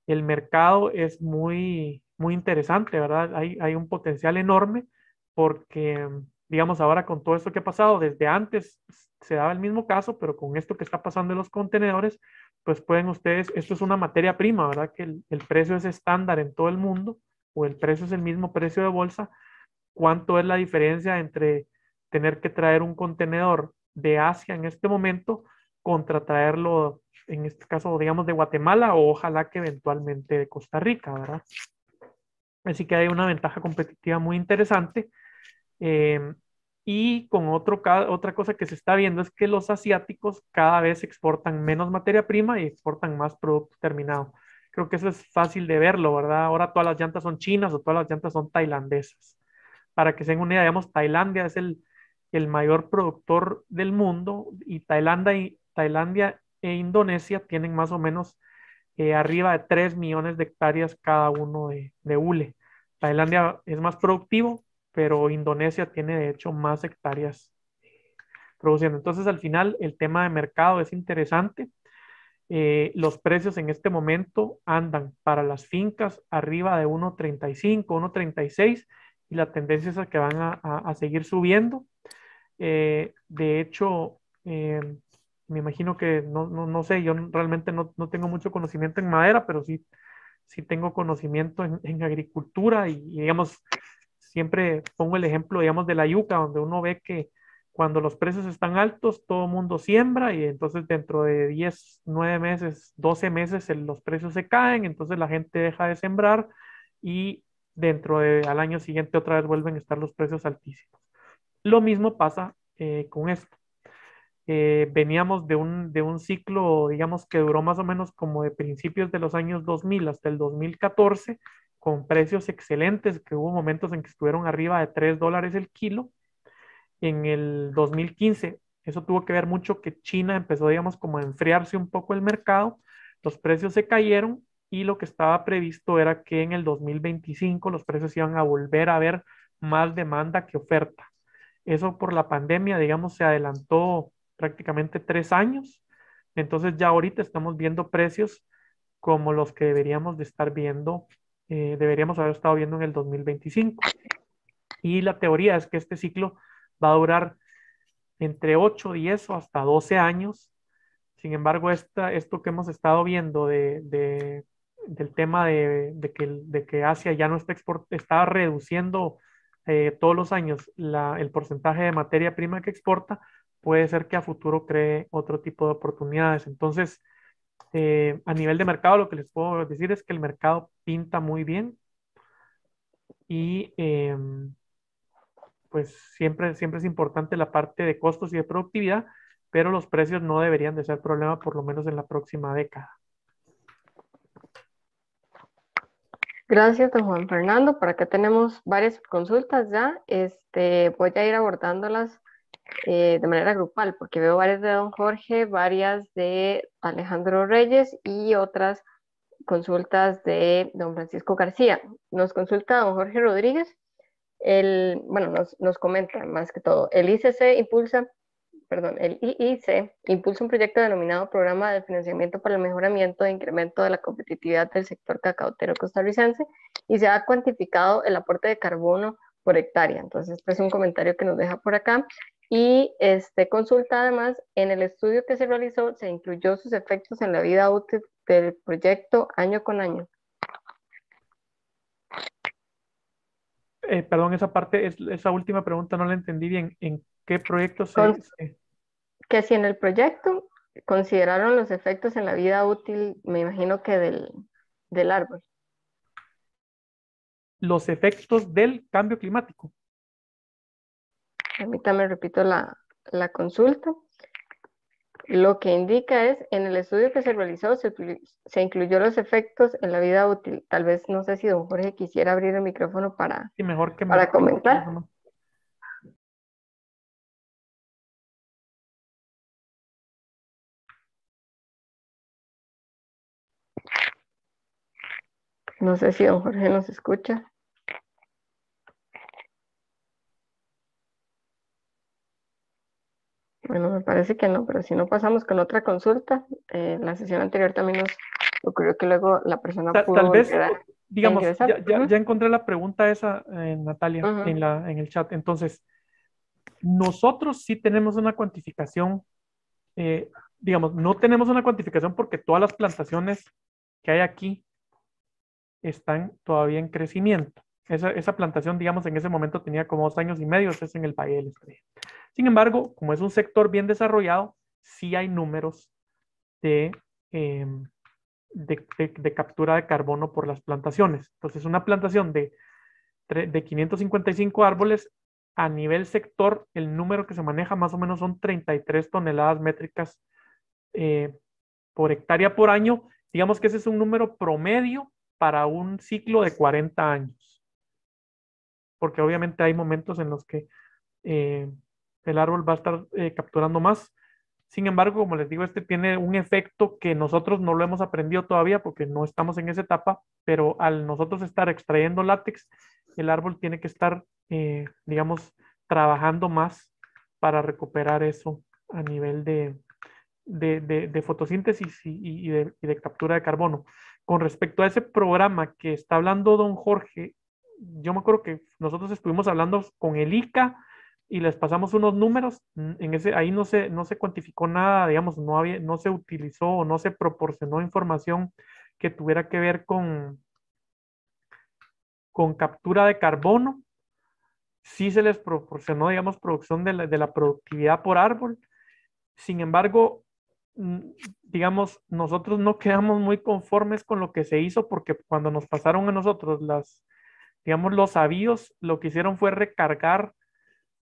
el mercado es muy interesante, ¿verdad? Hay un potencial enorme porque, digamos, ahora con todo esto que ha pasado, desde antes se daba el mismo caso, pero con esto que está pasando en los contenedores, pues pueden ustedes, esto es una materia prima, ¿verdad? Que el precio es estándar en todo el mundo, o el precio es el mismo precio de bolsa. ¿Cuánto es la diferencia entre tener que traer un contenedor de Asia en este momento contra traerlo, en este caso, digamos, de Guatemala o ojalá que eventualmente de Costa Rica, ¿verdad? Así que hay una ventaja competitiva muy interesante. Eh, y con otra cosa que se está viendo es que los asiáticos cada vez exportan menos materia prima y exportan más producto terminado. Creo que eso es fácil de verlo, ¿verdad? Ahora todas las llantas son chinas o todas las llantas son tailandesas. Para que se den una idea, digamos, Tailandia es el mayor productor del mundo, y Tailandia e Indonesia tienen más o menos arriba de 3 millones de hectáreas cada uno de hule. Tailandia es más productivo, pero Indonesia tiene de hecho más hectáreas produciendo. Entonces, al final, el tema de mercado es interesante. Los precios en este momento andan para las fincas arriba de 1.35, 1.36, y la tendencia es a que van a seguir subiendo. De hecho, me imagino que no sé, yo realmente no tengo mucho conocimiento en madera, pero sí tengo conocimiento en agricultura y, digamos, siempre pongo el ejemplo, digamos, de la yuca, donde uno ve que cuando los precios están altos, todo el mundo siembra y entonces dentro de 10, 9 meses, 12 meses los precios se caen, entonces la gente deja de sembrar y al año siguiente otra vez vuelven a estar los precios altísimos. Lo mismo pasa con esto. Veníamos de un ciclo, digamos, que duró más o menos como de principios de los años 2000 hasta el 2014, con precios excelentes, que hubo momentos en que estuvieron arriba de $3 el kilo. En el 2015, eso tuvo que ver mucho que China empezó, digamos, como a enfriarse un poco el mercado, los precios se cayeron y lo que estaba previsto era que en el 2025 los precios iban a volver a ver más demanda que oferta. Eso por la pandemia, digamos, se adelantó prácticamente 3 años. Entonces ya ahorita estamos viendo precios como los que deberíamos de estar viendo, deberíamos haber estado viendo en el 2025. Y la teoría es que este ciclo va a durar entre 8, 10 o hasta 12 años. Sin embargo, esto que hemos estado viendo del tema de que Asia ya no está reduciendo todos los años el porcentaje de materia prima que exporta, puede ser que a futuro cree otro tipo de oportunidades. Entonces, a nivel de mercado, lo que les puedo decir es que el mercado pinta muy bien y pues siempre es importante la parte de costos y de productividad, pero los precios no deberían de ser problema por lo menos en la próxima década. Gracias, don Juan Fernando. Por acá tenemos varias consultas ya. Voy a ir abordándolas de manera grupal, porque veo varias de don Jorge, varias de Alejandro Reyes y otras consultas de don Francisco García. Nos consulta don Jorge Rodríguez. Bueno, nos comenta más que todo. El IIC impulsa un proyecto denominado Programa de Financiamiento para el Mejoramiento e Incremento de la Competitividad del Sector Cacautero Costarricense y se ha cuantificado el aporte de carbono por hectárea. Entonces, este es un comentario que nos deja por acá. Y consulta además, en el estudio que se realizó, se incluyó sus efectos en la vida útil del proyecto año con año. Perdón, esa parte, esa última pregunta no la entendí bien. ¿En qué proyecto Que si en el proyecto consideraron los efectos en la vida útil, me imagino que del árbol. Los efectos del cambio climático? Permítame, repito la consulta. Lo que indica es, en el estudio que se realizó, se incluyó los efectos en la vida útil. Tal vez, no sé si don Jorge quisiera abrir el micrófono para, Sí, mejor que para comentar. No sé si don Jorge nos escucha. Bueno, me parece que no, pero si no pasamos con otra consulta, la sesión anterior también nos ocurrió que luego la persona pudo tal vez, volver a digamos, ingresar. ya encontré la pregunta esa, Natalia, Ujú. en el chat. Entonces, nosotros sí tenemos una cuantificación, digamos, no tenemos una cuantificación porque todas las plantaciones que hay aquí están todavía en crecimiento. Esa plantación, digamos, en ese momento tenía como 2 años y medio, eso es en el Valle del Estrella. Sin embargo, como es un sector bien desarrollado, sí hay números de, de captura de carbono por las plantaciones. Entonces, una plantación de 555 árboles, a nivel sector, el número que se maneja más o menos son 33 toneladas métricas por hectárea por año. Digamos que ese es un número promedio para un ciclo de 40 años. Porque obviamente hay momentos en los que el árbol va a estar capturando más. Sin embargo, como les digo, este tiene un efecto que nosotros no lo hemos aprendido todavía porque no estamos en esa etapa, pero al nosotros estar extrayendo látex, el árbol tiene que estar, digamos, trabajando más para recuperar eso a nivel de fotosíntesis y de captura de carbono. Con respecto a ese programa que está hablando don Jorge, yo me acuerdo que nosotros estuvimos hablando con el ICA y les pasamos unos números. Ahí no se cuantificó nada, digamos, no se utilizó o no se proporcionó información que tuviera que ver con captura de carbono. Sí se les proporcionó, digamos, producción de la productividad por árbol. Sin embargo, digamos, nosotros no quedamos muy conformes con lo que se hizo porque cuando nos pasaron a nosotros digamos, los avíos, lo que hicieron fue recargar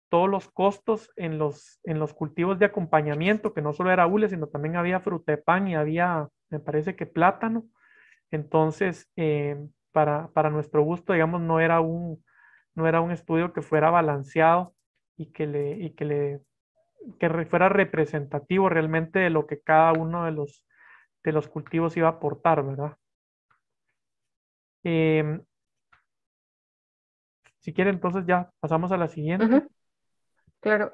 todos los costos en los cultivos de acompañamiento, que no solo era hule, sino también había fruta de pan y había, me parece que plátano. Entonces, para nuestro gusto, digamos, no era un estudio que fuera balanceado y que fuera representativo realmente de lo que cada uno de los cultivos iba a aportar, ¿verdad? Si quiere, entonces ya pasamos a la siguiente. Uh-huh. Claro,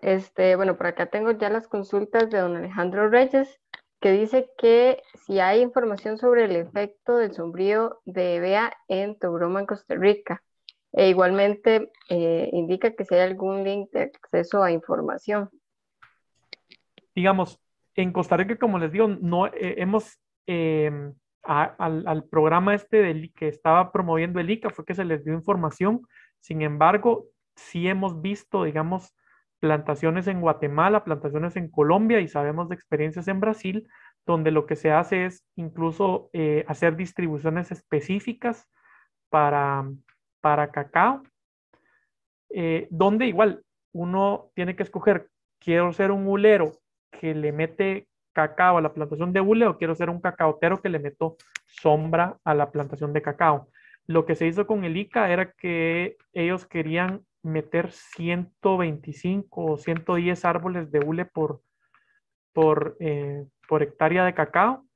bueno, por acá tengo ya las consultas de don Alejandro Reyes, que dice que si hay información sobre el efecto del sombrío de EVEA en Tobroma en Costa Rica. E igualmente indica que si hay algún link de acceso a información. Digamos, en Costa Rica, como les digo, no hemos al programa que estaba promoviendo el ICA fue que se les dio información. Sin embargo, sí hemos visto, digamos, plantaciones en Guatemala, plantaciones en Colombia y sabemos de experiencias en Brasil, donde lo que se hace es incluso hacer distribuciones específicas para cacao, donde igual uno tiene que escoger, quiero ser un hulero que le mete cacao a la plantación de hule o quiero ser un cacaotero que le meto sombra a la plantación de cacao. Lo que se hizo con el ICA era que ellos querían meter 125 o 110 árboles de hule por hectárea de cacao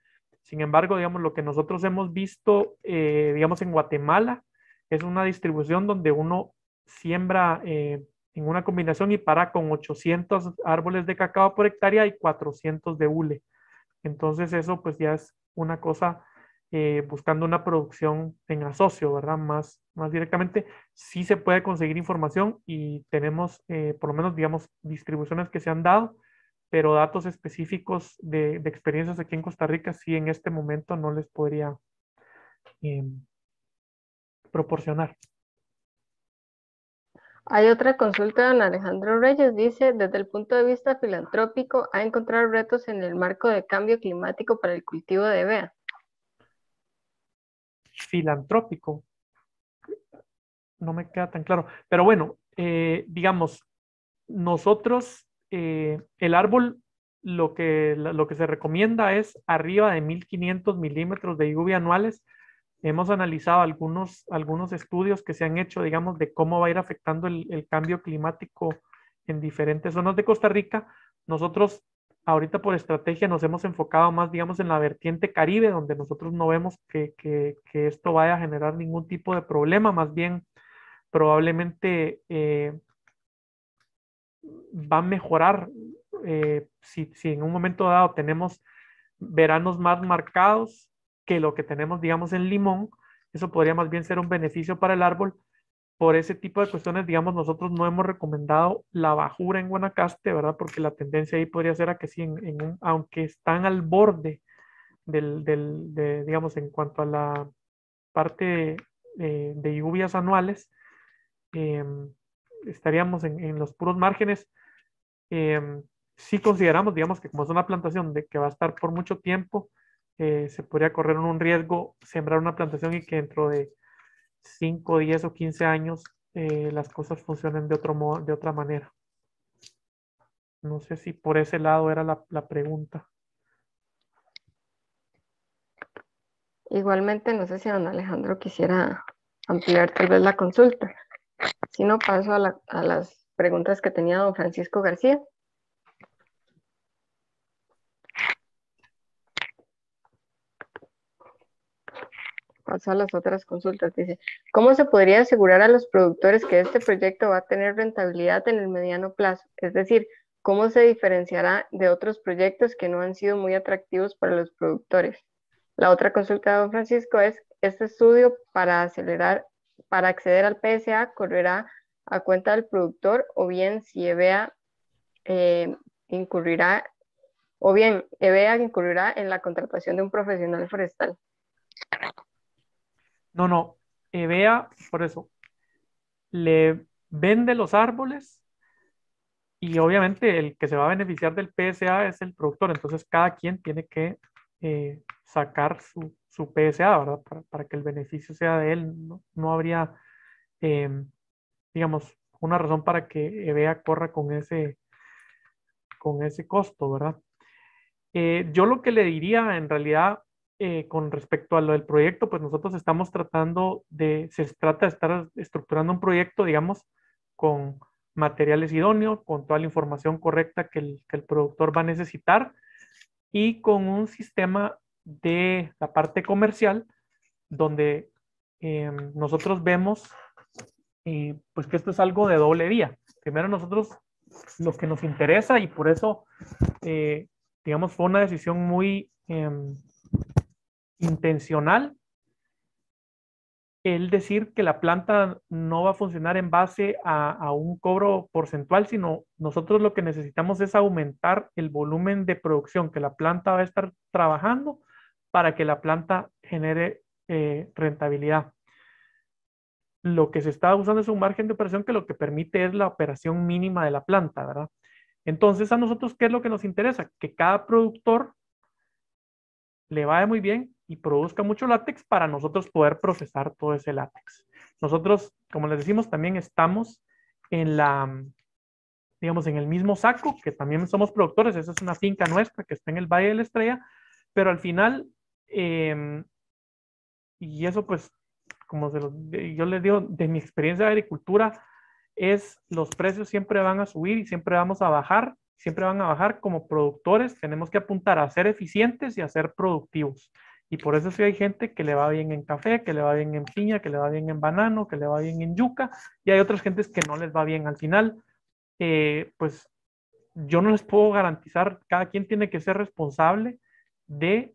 Sin embargo, digamos, lo que nosotros hemos visto, digamos, en Guatemala, es una distribución donde uno siembra en una combinación y para con 800 árboles de cacao por hectárea y 400 de hule. Entonces eso pues ya es una cosa buscando una producción en asocio, ¿verdad? Más directamente, sí se puede conseguir información y tenemos por lo menos, digamos, distribuciones que se han dado, pero datos específicos de experiencias aquí en Costa Rica, sí en este momento no les podría eh, proporcionar. Hay otra consulta de don Alejandro Reyes, dice, desde el punto de vista filantrópico, ¿ha encontrado retos en el marco de cambio climático para el cultivo de EVEA? Filantrópico, no me queda tan claro, pero bueno, digamos, nosotros, el árbol, lo que se recomienda es arriba de 1500 milímetros de lluvia anuales. Hemos analizado algunos estudios que se han hecho, digamos, de cómo va a ir afectando el cambio climático en diferentes zonas de Costa Rica. Nosotros, ahorita por estrategia, nos hemos enfocado más, digamos, en la vertiente Caribe, donde nosotros no vemos que esto vaya a generar ningún tipo de problema, más bien probablemente va a mejorar si en un momento dado tenemos veranos más marcados que lo que tenemos, digamos, en Limón. Eso podría más bien ser un beneficio para el árbol. Por ese tipo de cuestiones, digamos, nosotros no hemos recomendado la bajura en Guanacaste, ¿verdad? Porque la tendencia ahí podría ser a que sí, aunque están al borde digamos, en cuanto a la parte de lluvias anuales, eh, estaríamos en los puros márgenes. Si consideramos, digamos, que como es una plantación de que va a estar por mucho tiempo, se podría correr un riesgo sembrar una plantación y que dentro de 5, 10 o 15 años las cosas funcionen de otro modo, de otra manera. No sé si por ese lado era la pregunta. Igualmente, no sé si don Alejandro quisiera ampliar tal vez la consulta. Si no, paso a las preguntas que tenía don Francisco García. Paso a las otras consultas. Dice, ¿cómo se podría asegurar a los productores que este proyecto va a tener rentabilidad en el mediano plazo? Es decir, ¿cómo se diferenciará de otros proyectos que no han sido muy atractivos para los productores? La otra consulta de don Francisco es, ¿este estudio para acceder al PSA correrá a cuenta del productor o bien si EVEA incurrirá en la contratación de un profesional forestal? No, vea, por eso, le vende los árboles y obviamente el que se va a beneficiar del PSA es el productor, entonces cada quien tiene que sacar su PSA, ¿verdad? Para que el beneficio sea de él, no habría, digamos, una razón para que EVEA corra con ese costo, ¿verdad? Yo lo que le diría en realidad con respecto a lo del proyecto, pues nosotros estamos se trata de estar estructurando un proyecto, digamos, con materiales idóneos, con toda la información correcta que el productor va a necesitar y con un sistema de la parte comercial donde nosotros vemos pues que esto es algo de doble vía. Primero nosotros lo que nos interesa y por eso digamos fue una decisión muy intencional el decir que la planta no va a funcionar en base a un cobro porcentual, sino nosotros lo que necesitamos es aumentar el volumen de producción que la planta va a estar trabajando para que la planta genere rentabilidad. Lo que se está usando es un margen de operación que lo que permite es la operación mínima de la planta, ¿verdad? Entonces, a nosotros, ¿qué es lo que nos interesa? Que cada productor le vaya muy bien y produzca mucho látex para nosotros poder procesar todo ese látex. Nosotros, como les decimos, también estamos digamos, en el mismo saco, que también somos productores. Esa es una finca nuestra que está en el Valle de la Estrella, pero al final, y eso pues, yo les digo, de mi experiencia de agricultura, los precios siempre van a subir y siempre vamos a bajar siempre van a bajar. Como productores tenemos que apuntar a ser eficientes y a ser productivos. Y por eso sí hay gente que le va bien en café, que le va bien en piña, que le va bien en banano, que le va bien en yuca, y hay otras gentes que no les va bien. Al final, pues yo no les puedo garantizar, cada quien tiene que ser responsable de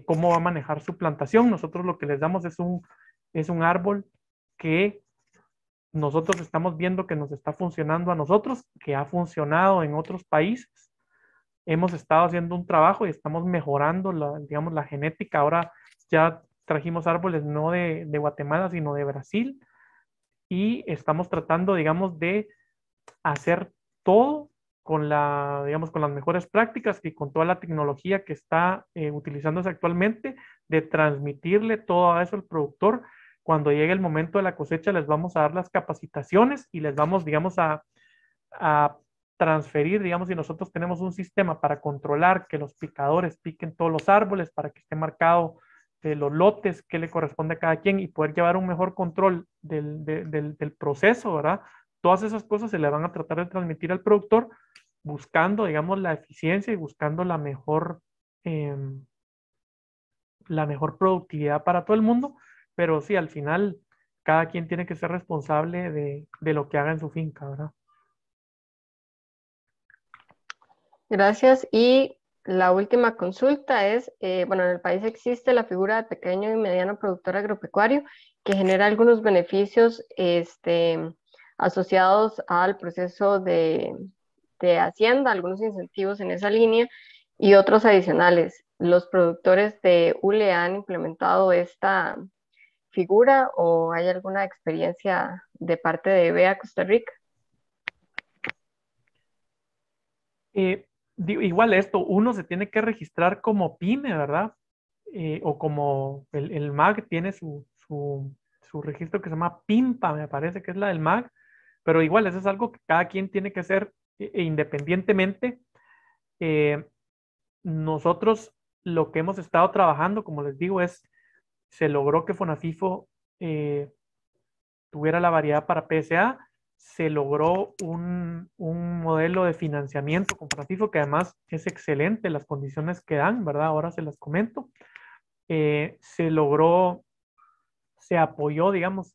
cómo va a manejar su plantación. Nosotros lo que les damos es un árbol que nosotros estamos viendo que nos está funcionando a nosotros, que ha funcionado en otros países. Hemos estado haciendo un trabajo y estamos mejorando digamos, la genética. Ahora ya trajimos árboles no de Guatemala, sino de Brasil, y estamos tratando, digamos, de hacer todo digamos, con las mejores prácticas y con toda la tecnología que está utilizándose actualmente, de transmitirle todo eso al productor. Cuando llegue el momento de la cosecha, les vamos a dar las capacitaciones y les vamos, digamos, a transferir, digamos, si nosotros tenemos un sistema para controlar que los picadores piquen todos los árboles, para que esté marcado los lotes que le corresponde a cada quien y poder llevar un mejor control del proceso, ¿verdad? Todas esas cosas se le van a tratar de transmitir al productor buscando, digamos, la eficiencia y buscando la mejor productividad para todo el mundo, pero sí, al final, cada quien tiene que ser responsable de lo que haga en su finca, ¿verdad? Gracias. Y la última consulta es, bueno, en el país existe la figura de pequeño y mediano productor agropecuario que genera algunos beneficios asociados al proceso de Hacienda, algunos incentivos en esa línea y otros adicionales. ¿Los productores de ULE han implementado esta figura o hay alguna experiencia de parte de BEA Costa Rica? Igual esto, uno se tiene que registrar como pyme, ¿verdad? O como el MAG tiene su registro que se llama PIMPA, me parece que es la del MAG, pero igual eso es algo que cada quien tiene que hacer independientemente. Eh, Nosotros lo que hemos estado trabajando, como les digo, se logró que Fonafifo tuviera la variedad para PSA, se logró un modelo de financiamiento con Fonafifo que además es excelente, las condiciones que dan, ¿verdad? Ahora se las comento. Se logró, se apoyó, digamos,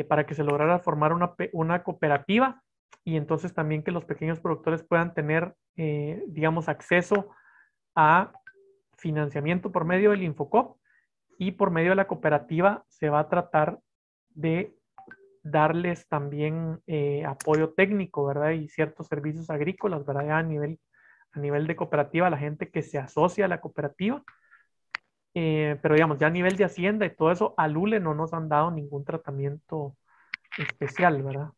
para que se lograra formar una cooperativa y entonces también que los pequeños productores puedan tener, digamos, acceso a financiamiento por medio del Infocop, y por medio de la cooperativa se va a tratar de darles también apoyo técnico, ¿verdad? Y ciertos servicios agrícolas, ¿verdad? Ya a nivel de cooperativa, la gente que se asocia a la cooperativa. Pero digamos, ya a nivel de Hacienda y todo eso, al ULE no nos han dado ningún tratamiento especial, ¿verdad?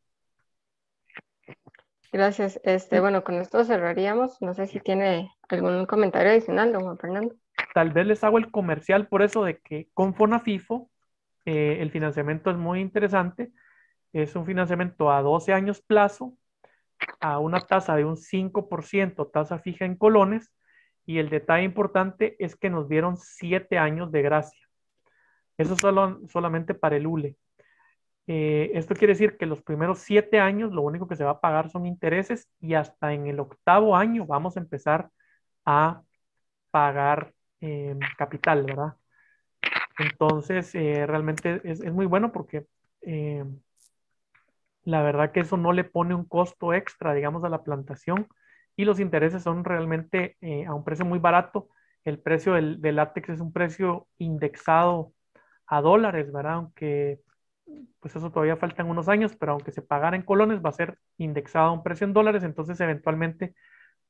Gracias. Bueno, con esto cerraríamos. No sé si tiene algún comentario adicional, don Juan Fernando. Tal vez les hago el comercial por eso de que con Fonafifo el financiamiento es muy interesante. Es un financiamiento a 12 años plazo, a una tasa de un 5%, tasa fija en colones, y el detalle importante es que nos dieron 7 años de gracia. Eso solamente para el ULE. Esto quiere decir que los primeros 7 años lo único que se va a pagar son intereses y hasta en el octavo año vamos a empezar a pagar capital, ¿verdad? Entonces, realmente es muy bueno porque eh, la verdad que eso no le pone un costo extra, digamos, a la plantación y los intereses son realmente a un precio muy barato. El precio del látex es un precio indexado a dólares, ¿verdad? Aunque pues eso todavía faltan unos años, pero aunque se pagara en colones va a ser indexado a un precio en dólares, entonces eventualmente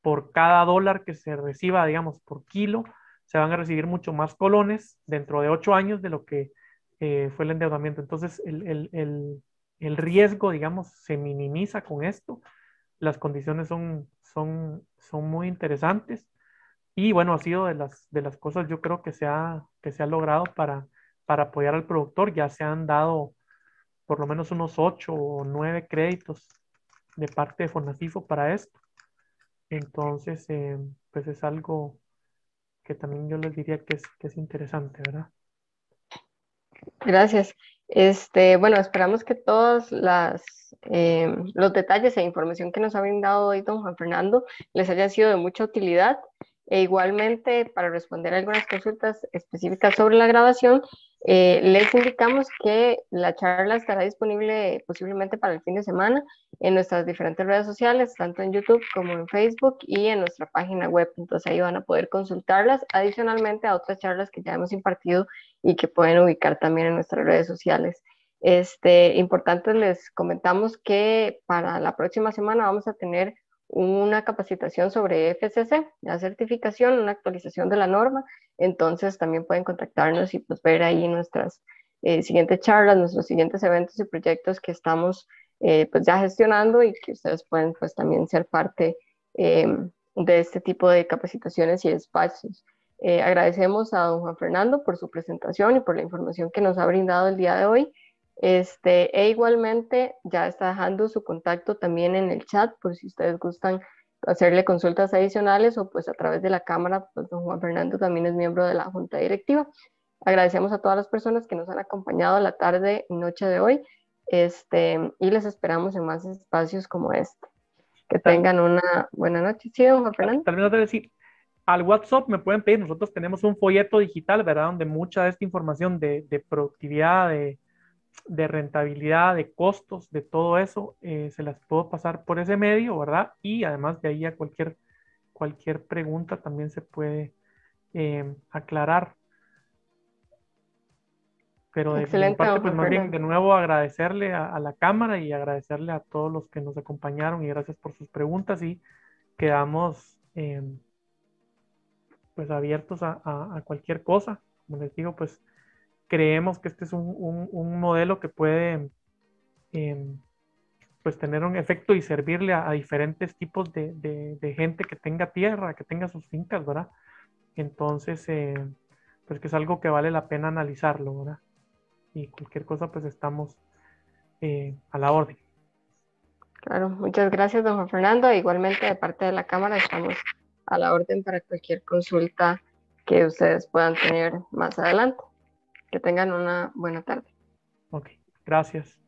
por cada dólar que se reciba, digamos, por kilo, se van a recibir mucho más colones dentro de 8 años de lo que fue el endeudamiento. Entonces, el riesgo, digamos, se minimiza con esto. Las condiciones son muy interesantes. Y bueno, ha sido de las cosas yo creo que se ha logrado para apoyar al productor. Ya se han dado por lo menos unos 8 o 9 créditos de parte de Fonafifo para esto. Entonces, pues es algo que también yo les diría que es interesante, ¿verdad? Gracias. Bueno, esperamos que todas los detalles e información que nos ha brindado hoy don Juan Fernando les haya sido de mucha utilidad. E igualmente, para responder algunas consultas específicas sobre la grabación, les indicamos que la charla estará disponible posiblemente para el fin de semana en nuestras diferentes redes sociales, tanto en YouTube como en Facebook y en nuestra página web. Entonces ahí van a poder consultarlas adicionalmente a otras charlas que ya hemos impartido y que pueden ubicar también en nuestras redes sociales. Importante, les comentamos que para la próxima semana vamos a tener una capacitación sobre FCC, la certificación, una actualización de la norma. Entonces también pueden contactarnos y pues ver ahí nuestras siguientes charlas, nuestros siguientes eventos y proyectos que estamos pues ya gestionando y que ustedes pueden pues también ser parte de este tipo de capacitaciones y espacios. Agradecemos a don Juan Fernando por su presentación y por la información que nos ha brindado el día de hoy. E igualmente ya está dejando su contacto también en el chat por si ustedes gustan hacerle consultas adicionales o pues a través de la cámara, pues don Juan Fernando también es miembro de la junta directiva. Agradecemos a todas las personas que nos han acompañado la tarde y noche de hoy, y les esperamos en más espacios como este. Que tengan una buena noche. Sí, don Juan Fernando. También os debo decir, al WhatsApp me pueden pedir, nosotros tenemos un folleto digital, ¿verdad? Donde mucha de esta información de productividad, de rentabilidad, de costos, de todo eso, se las puedo pasar por ese medio, ¿verdad? Y además de ahí a cualquier pregunta también se puede aclarar. Pero de mi parte, pues más bien de nuevo agradecerle a la cámara y agradecerle a todos los que nos acompañaron y gracias por sus preguntas y quedamos pues abiertos a cualquier cosa. Como les digo, pues creemos que este es un modelo que puede pues tener un efecto y servirle a diferentes tipos de gente que tenga tierra, que tenga sus fincas, ¿verdad? Entonces, pues que es algo que vale la pena analizarlo, ¿verdad? Y cualquier cosa, pues estamos a la orden. Claro, muchas gracias, don Juan Fernando. Igualmente, de parte de la Cámara, estamos a la orden para cualquier consulta que ustedes puedan tener más adelante. Que tengan una buena tarde. Ok, gracias.